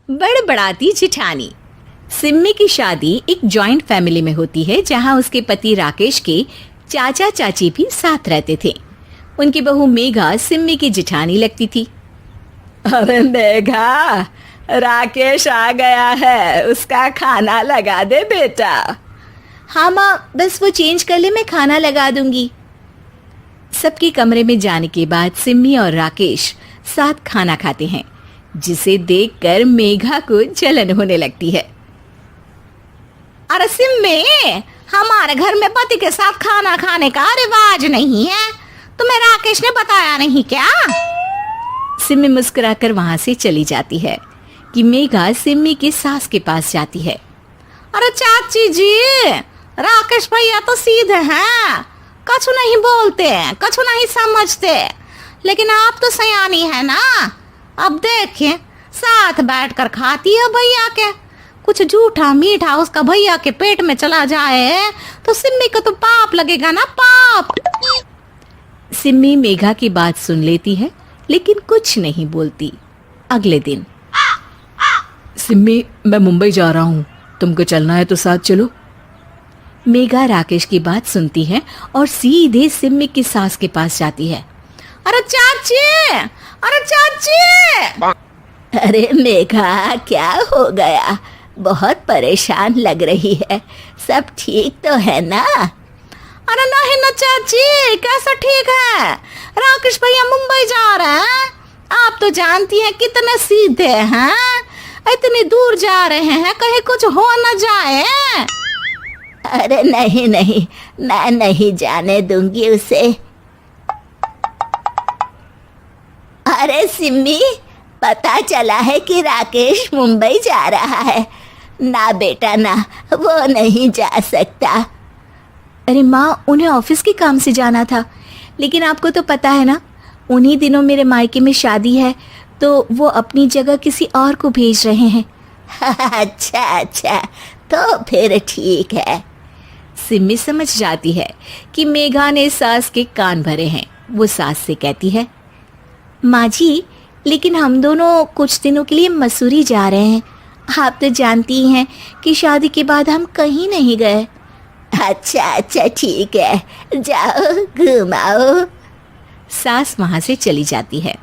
बड़बड़ाती जिठानी। सिम्मी की शादी एक जॉइंट फैमिली में होती है जहां उसके पति राकेश के चाचा चाची भी साथ रहते थे। उनकी बहू मेघा सिम्मी की जिठानी लगती थी। अरे मेघा, राकेश आ गया है, उसका खाना लगा दे बेटा। हाँ माँ, बस वो चेंज कर ले, मैं खाना लगा दूंगी। सबके कमरे में जाने के बाद सिम्मी और राकेश साथ खाना खाते हैं, जिसे देखकर मेघा को जलन होने लगती है। अरे सिम्मी, हमारे घर में पति के साथ खाना खाने का रिवाज नहीं है, तुम्हें राकेश ने बताया नहीं क्या? सिम्मी मुस्कुराकर वहां से चली जाती है कि मेघा सिम्मी की सास के पास जाती है। अरे चाची जी, राकेश भैया तो सीधे हैं, कछु नहीं बोलते, कछु नहीं समझते, लेकिन आप तो सयानी है ना। अब देखिए, साथ बैठकर खाती है भैया के, कुछ झूठा मीठा उसका भैया के पेट में चला जाए तो सिम्मी को तो पाप लगेगा ना, पाप। सिम्मी मेघा की बात सुन लेती है लेकिन कुछ नहीं बोलती। अगले दिन, सिम्मी, मैं मुंबई जा रहा हूँ, तुमको चलना है तो साथ चलो। मेघा राकेश की बात सुनती है और सीधे सिम्मी की सास के पास जाती है। अरे चाची, अरे चाची। अरे मेघा, क्या हो गया? बहुत परेशान लग रही है, सब ठीक तो है ना? अरे नहीं ना चाची, कैसा ठीक है? राकेश भैया मुंबई जा रहे हैं, आप तो जानती हैं कितने सीधे हैं, इतनी दूर जा रहे हैं, कहीं कुछ हो न जाए। अरे नहीं नहीं, मैं नहीं जाने दूंगी उसे। अरे सिम्मी, पता चला है कि राकेश मुंबई जा रहा है। ना बेटा ना, वो नहीं जा सकता। अरे माँ, उन्हें ऑफिस के काम से जाना था, लेकिन आपको तो पता है ना, उन्हीं दिनों मेरे मायके में शादी है, तो वो अपनी जगह किसी और को भेज रहे हैं। अच्छा अच्छा, तो फिर ठीक है। सिम्मी समझ जाती है कि मेघा ने सास के कान भरे हैं। वो सास से कहती है, माँ जी, लेकिन हम दोनों कुछ दिनों के लिए मसूरी जा रहे हैं। आप तो जानती हैं कि शादी के बाद हम कहीं नहीं गए। अच्छा अच्छा, ठीक है, जाओ घुमाओ। सास वहां से चली जाती है।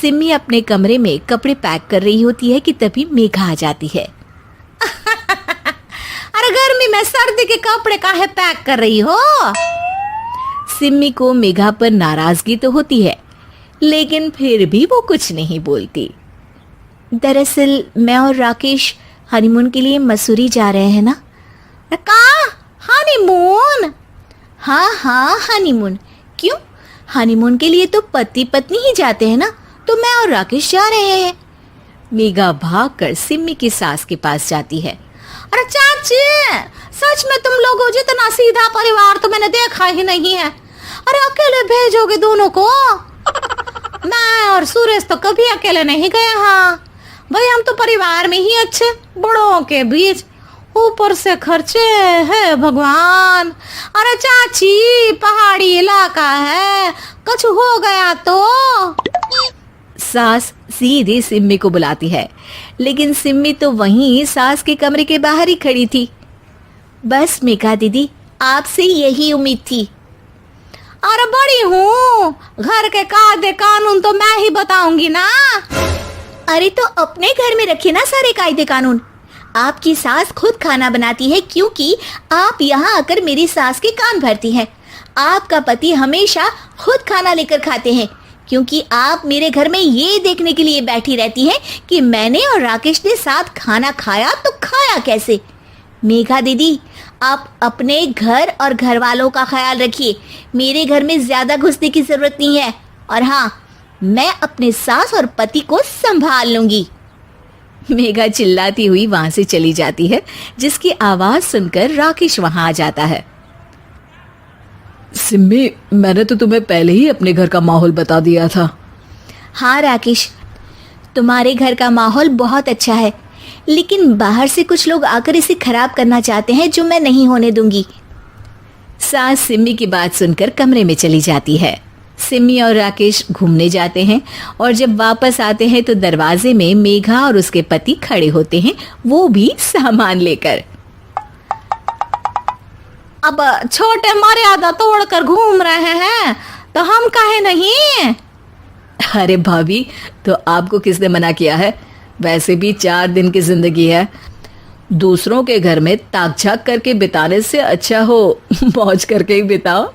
सिम्मी अपने कमरे में कपड़े पैक कर रही होती है कि तभी मेघा आ जाती है। अरे गर्मी में सर्दी के कपड़े काहे पैक कर रही हो? सिम्मी को मेघा पर नाराजगी तो होती है, लेकिन फिर भी वो कुछ नहीं बोलती। दरअसल मैं और राकेश हनीमून के लिए मसूरी जा रहे हैं ना। का हनीमून? हाँ हाँ, हनीमून। क्यों? हनीमून के लिए तो पति पत्नी ही जाते हैं ना, तो मैं और राकेश जा रहे हैं। मेघा भागकर सिम्मी की सास के पास जाती है। अरे चाची, सच में तुम लोगों जितना सीधा परिवार तो मैंने देखा ही नहीं है। अरे अकेले भेजोगे दोनों को? मैं और सुरेश तो कभी अकेले नहीं गए। हाँ भाई, हम तो परिवार में ही अच्छे, बड़ों के बीच, ऊपर से खर्चे है भगवान। अरे चाची, पहाड़ी इलाका है, कुछ हो गया तो? सास सीधे सिम्मी को बुलाती है, लेकिन सिम्मी तो वहीं सास के कमरे के बाहर ही खड़ी थी। बस मेघा दीदी, आपसे यही उम्मीद थी। अरे बड़ी हूँ, घर के कायदे कानून तो मैं ही बताऊंगी ना। अरे तो अपने घर में रखिए ना सारे कायदे कानून। आपकी सास खुद खाना बनाती है, क्योंकि आप यहाँ आकर मेरी सास के कान भरती हैं। आपका पति हमेशा खुद खाना लेकर खाते हैं, क्योंकि आप मेरे घर में ये देखने के लिए बैठी रहती हैं कि मैंने और राकेश ने साथ खाना खाया तो खाया कैसे। मेघा दीदी, आप अपने घर और घर वालों का ख्याल रखिए। मेरे घर में ज्यादा घुसने की जरूरत नहीं है, और हाँ, मैं अपने सास और पति को संभाल लूंगी। मेघा चिल्लाती हुई वहां से चली जाती है, जिसकी आवाज सुनकर राकेश वहां आ जाता है। सिम्मी, मैंने तो तुम्हें पहले ही अपने घर का माहौल बता दिया था। हाँ राकेश, तुम्हारे घर का माहौल बहुत अच्छा है, लेकिन बाहर से कुछ लोग आकर इसे खराब करना चाहते हैं, जो मैं नहीं होने दूंगी। सास सिम्मी की बात सुनकर कमरे में चली जाती है। सिमी और राकेश घूमने जाते हैं और जब वापस आते हैं तो दरवाजे में मेघा और उसके पति खड़े होते हैं, वो भी सामान लेकर। अब छोटे मर्यादा तोड़कर घूम रहे हैं तो हम काहे नहीं। अरे भाभी, तो आपको किसने मना किया है? वैसे भी 4 दिन की जिंदगी है, दूसरों के घर में ताक झाक करके बिताने से अच्छा हो मौज करके ही बिताओ।